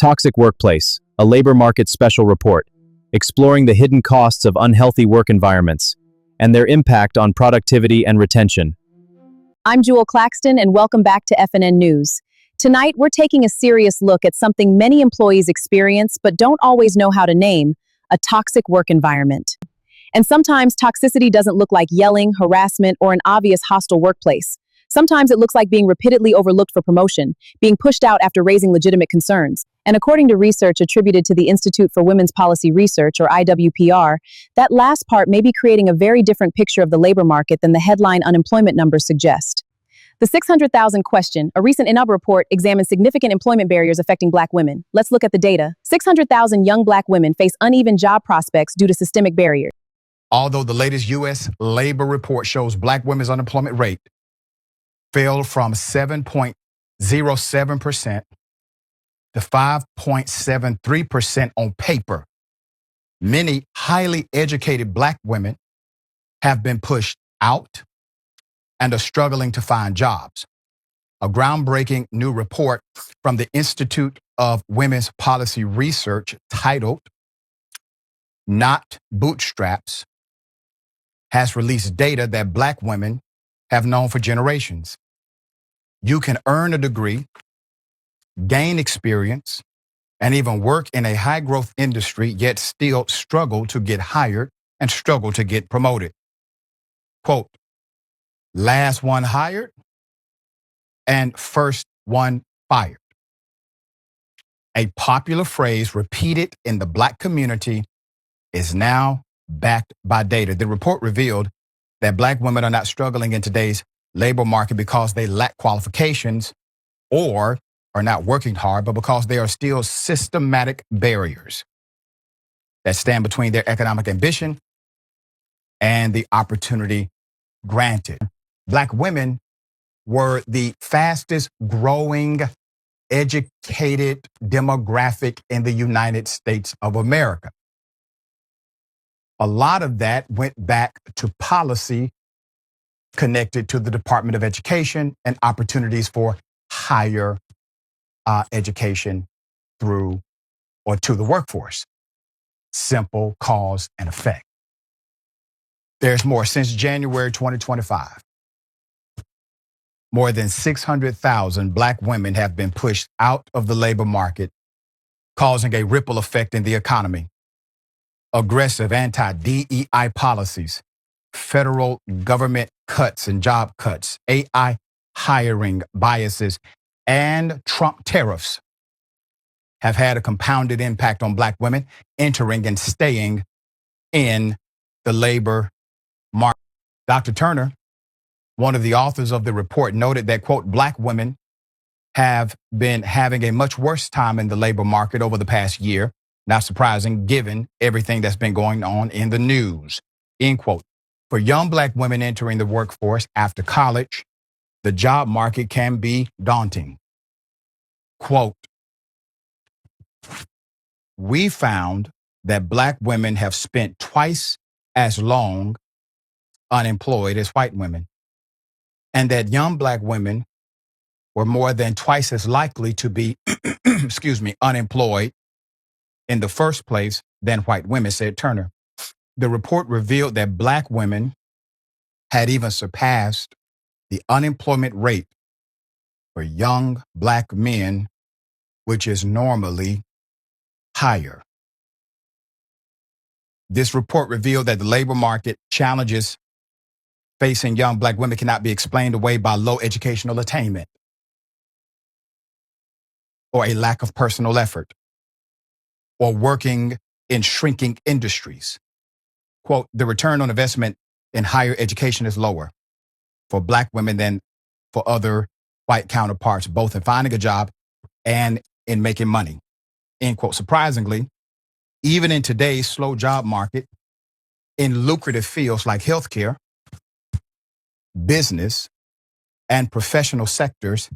Toxic Workplace, a labor market special report, exploring the hidden costs of unhealthy work environments and their impact on productivity and retention. I'm Juel Claxton, and welcome back to FNN News. Tonight, we're taking a serious look at something many employees experience but don't always know how to name: a toxic work environment. And sometimes toxicity doesn't look like yelling, harassment, or an obvious hostile workplace. Sometimes it looks like being repeatedly overlooked for promotion, being pushed out after raising legitimate concerns. And according to research attributed to the Institute for Women's Policy Research, or IWPR, that last part may be creating a very different picture of the labor market than the headline unemployment numbers suggest. The 600,000 question, a recent IWPR report, examines significant employment barriers affecting Black women. Let's look at the data. 600,000 young Black women face uneven job prospects due to systemic barriers. Although the latest U.S. labor report shows Black women's unemployment rate fell from 7.07% to 5.73% on paper, many highly educated Black women have been pushed out and are struggling to find jobs. A groundbreaking new report from the Institute of Women's Policy Research titled "Not Bootstraps" has released data that Black women have known for generations. You can earn a degree, gain experience, and even work in a high-growth industry, yet still struggle to get hired and struggle to get promoted. Quote, last one hired and first one fired. A popular phrase repeated in the Black community is now backed by data. The report revealed that Black women are not struggling in today's labor market because they lack qualifications or are not working hard, but because there are still systematic barriers that stand between their economic ambition and the opportunity granted. Black women were the fastest growing educated demographic in the United States of America. A lot of that went back to policy connected to the Department of Education and opportunities for higher education through or to the workforce. Simple cause and effect. There's more. Since January 2025, more than 600,000 Black women have been pushed out of the labor market, causing a ripple effect in the economy. Aggressive anti-DEI policies, federal government cuts and job cuts, AI hiring biases, and Trump tariffs have had a compounded impact on Black women entering and staying in the labor market. Dr. Turner, one of the authors of the report, noted that, quote, Black women have been having a much worse time in the labor market over the past year. Not surprising, given everything that's been going on in the news, end quote. For young Black women entering the workforce after college, the job market can be daunting. Quote, we found that Black women have spent twice as long unemployed as white women, and that young Black women were more than twice as likely to be, unemployed in the first place than white women, said Turner. The report revealed that Black women had even surpassed the unemployment rate for young Black men, which is normally higher. This report revealed that the labor market challenges facing young Black women cannot be explained away by low educational attainment or a lack of personal effort or working in shrinking industries. Quote, the return on investment in higher education is lower for Black women than for other white counterparts, both in finding a job and in making money, end quote. Surprisingly, even in today's slow job market, in lucrative fields like healthcare, business, and professional sectors,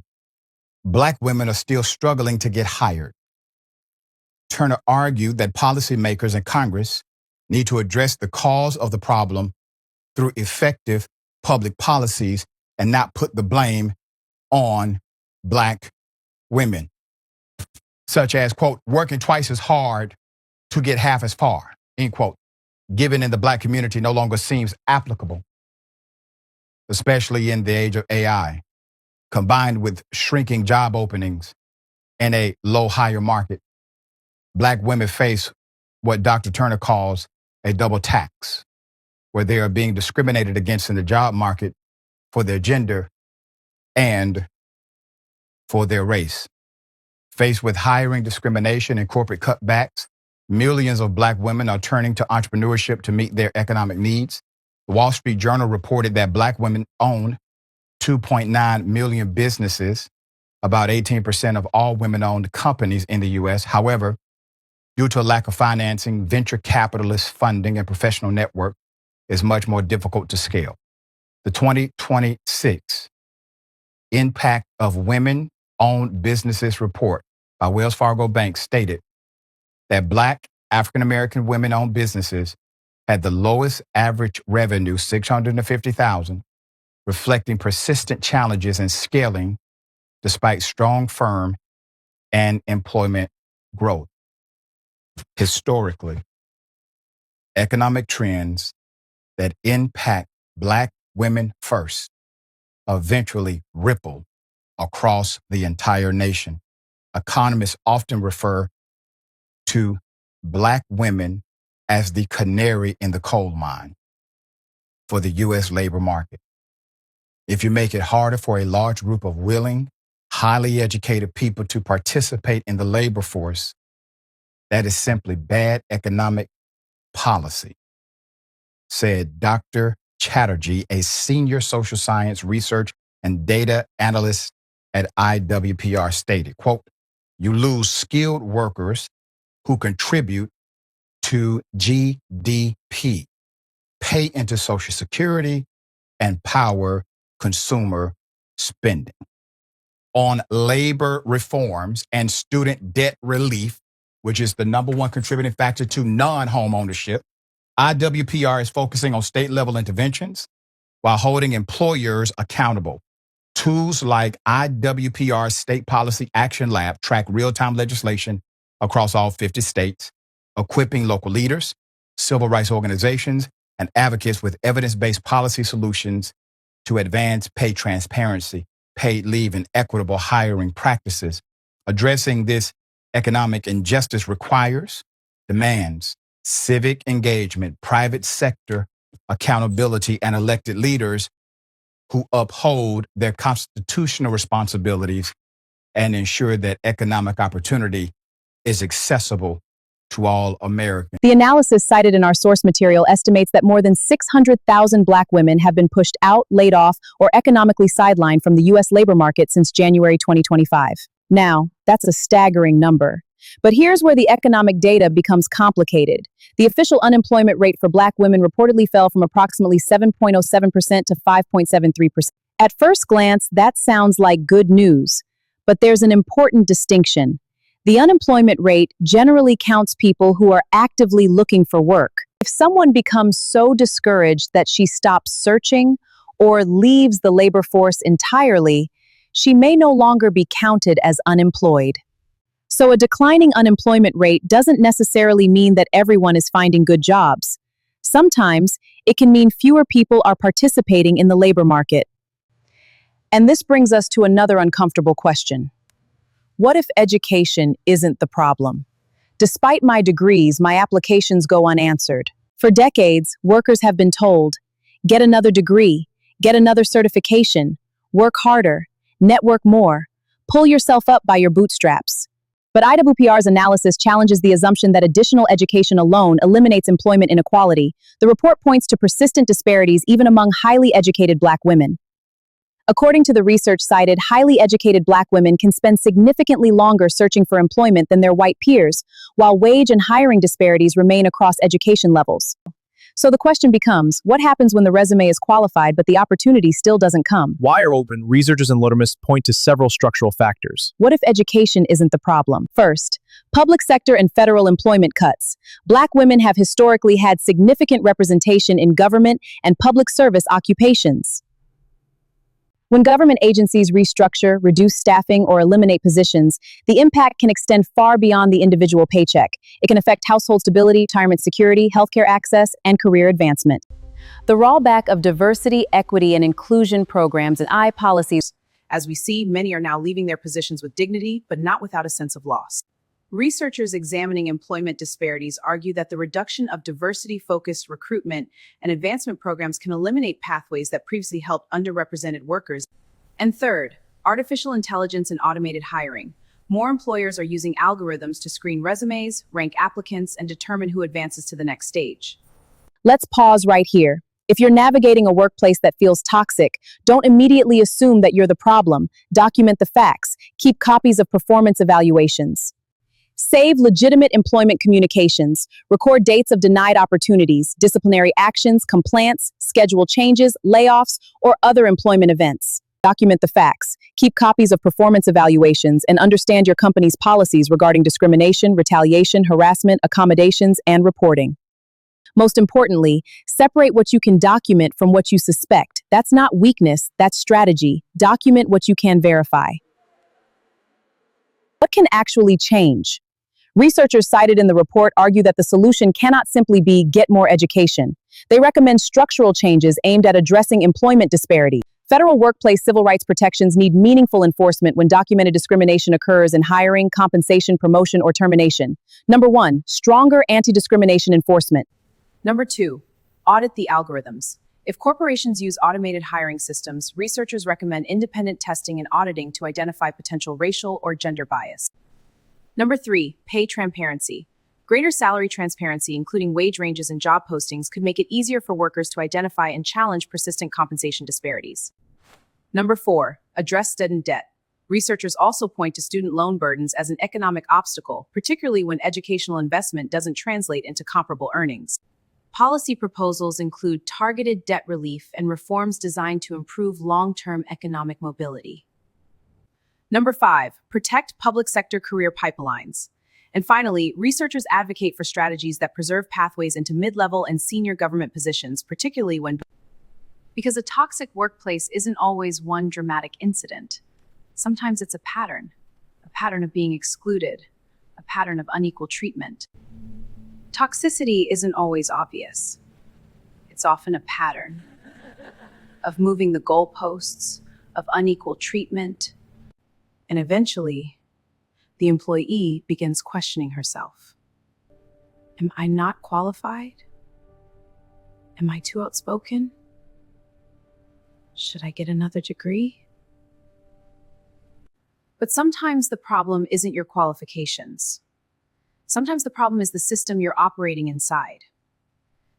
Black women are still struggling to get hired. Turner argued that policymakers in Congress need to address the cause of the problem through effective public policies and not put the blame on Black women. such as, quote, working twice as hard to get half as far, end quote, given in the Black community no longer seems applicable, especially in the age of AI, combined with shrinking job openings in a low hire market. Black women face what Dr. Turner calls a double tax, where they are being discriminated against in the job market for their gender and for their race. Faced with hiring discrimination and corporate cutbacks, millions of Black women are turning to entrepreneurship to meet their economic needs. The Wall Street Journal reported that Black women own 2.9 million businesses, about 18% of all women-owned companies in the U.S. However, due to a lack of financing, venture capitalist funding, and professional network, is much more difficult to scale. The 2026 Impact of Women-Owned Businesses report by Wells Fargo Bank stated that Black African-American women-owned businesses had the lowest average revenue, $650,000, reflecting persistent challenges in scaling despite strong firm and employment growth. Historically, economic trends that impact Black women first eventually ripple across the entire nation. Economists often refer to Black women as the canary in the coal mine for the U.S. labor market. If you make it harder for a large group of willing, highly educated people to participate in the labor force, that is simply bad economic policy, said Dr. Chatterjee, a senior social science research and data analyst at IWPR, stated, quote, you lose skilled workers who contribute to GDP, pay into Social Security, and power consumer spending. On labor reforms and student debt relief, which is the number one contributing factor to non-home ownership, IWPR is focusing on state-level interventions while holding employers accountable. Tools like IWPR's State Policy Action Lab track real-time legislation across all 50 states, equipping local leaders, civil rights organizations, and advocates with evidence-based policy solutions to advance pay transparency, paid leave, and equitable hiring practices. Addressing this economic injustice demands civic engagement, private sector accountability, and elected leaders who uphold their constitutional responsibilities and ensure that economic opportunity is accessible to all Americans. The analysis cited in our source material estimates that more than 600,000 Black women have been pushed out, laid off, or economically sidelined from the U.S. labor market since January 2025. Now, that's a staggering number. But here's where the economic data becomes complicated. The official unemployment rate for Black women reportedly fell from approximately 7.07% to 5.73%. At first glance, that sounds like good news. But there's an important distinction. The unemployment rate generally counts people who are actively looking for work. If someone becomes so discouraged that she stops searching or leaves the labor force entirely, she may no longer be counted as unemployed. So a declining unemployment rate doesn't necessarily mean that everyone is finding good jobs. Sometimes it can mean fewer people are participating in the labor market. And this brings us to another uncomfortable question. What if education isn't the problem? Despite my degrees, my applications go unanswered. For decades, workers have been told, get another degree, get another certification, work harder, network more, pull yourself up by your bootstraps. But IWPR's analysis challenges the assumption that additional education alone eliminates employment inequality. The report points to persistent disparities even among highly educated Black women. According to the research cited, highly educated Black women can spend significantly longer searching for employment than their white peers, while wage and hiring disparities remain across education levels. So the question becomes, what happens when the resume is qualified but the opportunity still doesn't come? Wide open, researchers and Lodermist point to several structural factors. What if education isn't the problem? First, public sector and federal employment cuts. Black women have historically had significant representation in government and public service occupations. When government agencies restructure, reduce staffing, or eliminate positions, the impact can extend far beyond the individual paycheck. It can affect household stability, retirement security, healthcare access, and career advancement. The rollback of diversity, equity, and inclusion programs and policies. As we see, many are now leaving their positions with dignity, but not without a sense of loss. Researchers examining employment disparities argue that the reduction of diversity-focused recruitment and advancement programs can eliminate pathways that previously helped underrepresented workers. And third, artificial intelligence and automated hiring. More employers are using algorithms to screen resumes, rank applicants, and determine who advances to the next stage. Let's pause right here. If you're navigating a workplace that feels toxic, don't immediately assume that you're the problem. Document the facts. Keep copies of performance evaluations. Save legitimate employment communications. Record dates of denied opportunities, disciplinary actions, complaints, schedule changes, layoffs, or other employment events. Document the facts. Keep copies of performance evaluations and understand your company's policies regarding discrimination, retaliation, harassment, accommodations, and reporting. Most importantly, separate what you can document from what you suspect. That's not weakness, that's strategy. Document what you can verify. What can actually change? Researchers cited in the report argue that the solution cannot simply be get more education. They recommend structural changes aimed at addressing employment disparity. Federal workplace civil rights protections need meaningful enforcement when documented discrimination occurs in hiring, compensation, promotion, or termination. Number 1, stronger anti-discrimination enforcement. Number 2, audit the algorithms. If corporations use automated hiring systems, researchers recommend independent testing and auditing to identify potential racial or gender bias. Number 3, pay transparency. Greater salary transparency, including wage ranges and job postings, could make it easier for workers to identify and challenge persistent compensation disparities. Number 4, address student debt. Researchers also point to student loan burdens as an economic obstacle, particularly when educational investment doesn't translate into comparable earnings. Policy proposals include targeted debt relief and reforms designed to improve long-term economic mobility. Number 5, protect public sector career pipelines. And finally, researchers advocate for strategies that preserve pathways into mid-level and senior government positions, particularly because a toxic workplace isn't always one dramatic incident. Sometimes it's a pattern of being excluded, a pattern of unequal treatment. Toxicity isn't always obvious. It's often a pattern of moving the goalposts, of unequal treatment, and eventually, the employee begins questioning herself. Am I not qualified? Am I too outspoken? Should I get another degree? But sometimes the problem isn't your qualifications. Sometimes the problem is the system you're operating inside.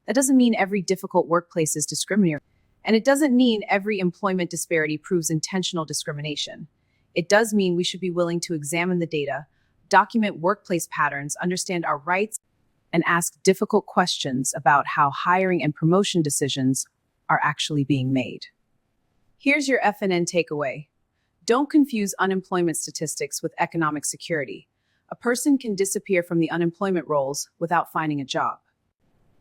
That doesn't mean every difficult workplace is discriminatory, and it doesn't mean every employment disparity proves intentional discrimination. It does mean we should be willing to examine the data, document workplace patterns, understand our rights, and ask difficult questions about how hiring and promotion decisions are actually being made. Here's your FNN takeaway. Don't confuse unemployment statistics with economic security. A person can disappear from the unemployment rolls without finding a job.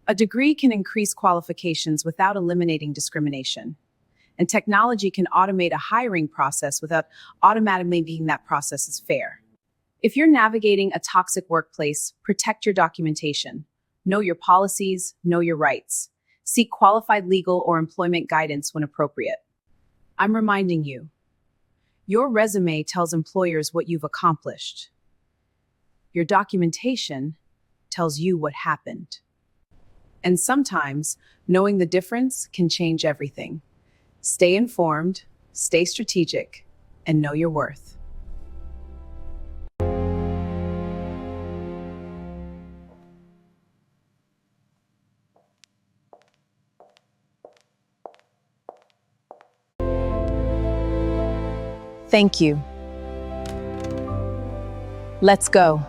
A degree can increase qualifications without eliminating discrimination. And technology can automate a hiring process without automatically making that process as fair. If you're navigating a toxic workplace, protect your documentation. Know your policies, know your rights. Seek qualified legal or employment guidance when appropriate. I'm reminding you, your resume tells employers what you've accomplished. Your documentation tells you what happened. And sometimes, knowing the difference can change everything. Stay informed, stay strategic, and know your worth. Thank you. Let's go.